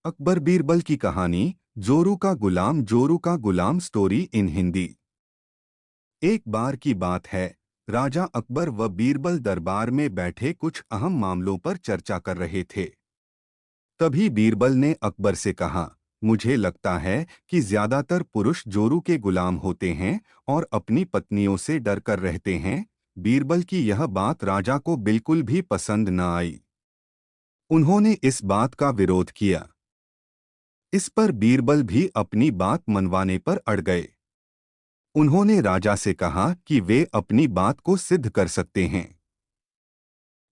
अकबर बीरबल की कहानी जोरू का गुलाम स्टोरी इन हिंदी। एक बार की बात है, राजा अकबर व बीरबल दरबार में बैठे कुछ अहम मामलों पर चर्चा कर रहे थे। तभी बीरबल ने अकबर से कहा, मुझे लगता है कि ज्यादातर पुरुष जोरू के गुलाम होते हैं और अपनी पत्नियों से डर कर रहते हैं। बीरबल की यह बात राजा को बिल्कुल भी पसंद न आई। उन्होंने इस बात का विरोध किया। इस पर बीरबल भी अपनी बात मनवाने पर अड़ गए। उन्होंने राजा से कहा कि वे अपनी बात को सिद्ध कर सकते हैं,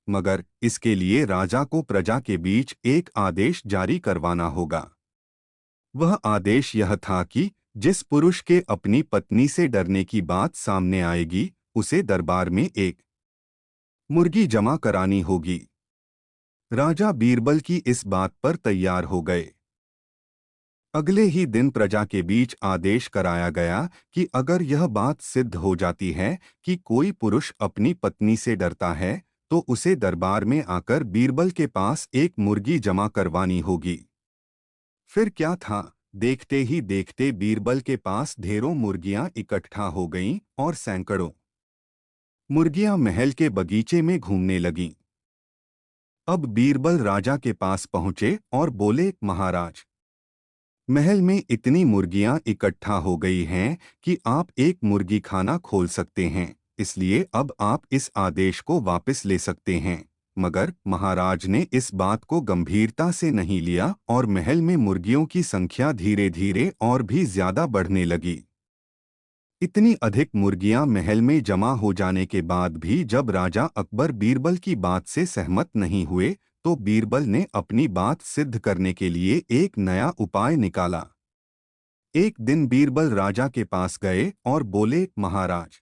मगर इसके लिए राजा को प्रजा के बीच एक आदेश जारी करवाना होगा। वह आदेश यह था कि जिस पुरुष के अपनी पत्नी से डरने की बात सामने आएगी, उसे दरबार में एक मुर्गी जमा करानी होगी। राजा बीरबल की इस बात पर तैयार हो गए। अगले ही दिन प्रजा के बीच आदेश कराया गया कि अगर यह बात सिद्ध हो जाती है कि कोई पुरुष अपनी पत्नी से डरता है, तो उसे दरबार में आकर बीरबल के पास एक मुर्गी जमा करवानी होगी। फिर क्या था, देखते ही देखते बीरबल के पास ढेरों मुर्गियां इकट्ठा हो गईं और सैकड़ों मुर्गियां महल के बगीचे में घूमने लगीं। अब बीरबल राजा के पास पहुंचे और बोले, महाराज, महल में इतनी मुर्गियां इकट्ठा हो गई हैं कि आप एक मुर्गी खाना खोल सकते हैं, इसलिए अब आप इस आदेश को वापस ले सकते हैं। मगर महाराज ने इस बात को गंभीरता से नहीं लिया और महल में मुर्गियों की संख्या धीरे धीरे और भी ज्यादा बढ़ने लगी। इतनी अधिक मुर्गियां महल में जमा हो जाने के बाद भी जब राजा अकबर बीरबल की बात से सहमत नहीं हुए, तो बीरबल ने अपनी बात सिद्ध करने के लिए एक नया उपाय निकाला। एक दिन बीरबल राजा के पास गए और बोले, महाराज,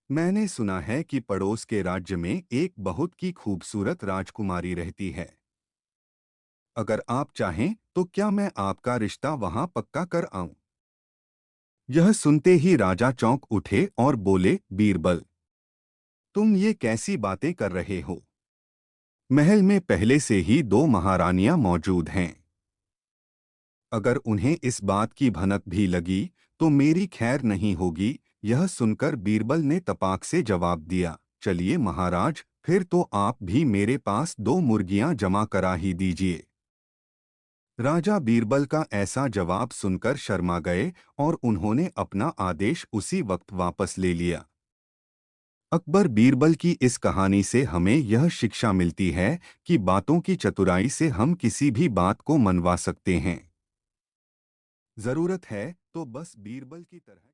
मैंने सुना है कि पड़ोस के राज्य में एक बहुत की खूबसूरत राजकुमारी रहती है। अगर आप चाहें तो क्या मैं आपका रिश्ता वहां पक्का कर आऊं? यह सुनते ही राजा चौंक उठे और बोले, बीरबल, तुम ये कैसी बातें कर रहे हो? महल में पहले से ही दो महारानियां मौजूद हैं। अगर उन्हें इस बात की भनक भी लगी तो मेरी खैर नहीं होगी। यह सुनकर बीरबल ने तपाक से जवाब दिया, चलिए महाराज, फिर तो आप भी मेरे पास दो मुर्गियां जमा करा ही दीजिए। राजा बीरबल का ऐसा जवाब सुनकर शर्मा गए और उन्होंने अपना आदेश उसी वक्त वापस ले लिया। अकबर बीरबल की इस कहानी से हमें यह शिक्षा मिलती है कि बातों की चतुराई से हम किसी भी बात को मनवा सकते हैं। जरूरत है तो बस बीरबल की तरह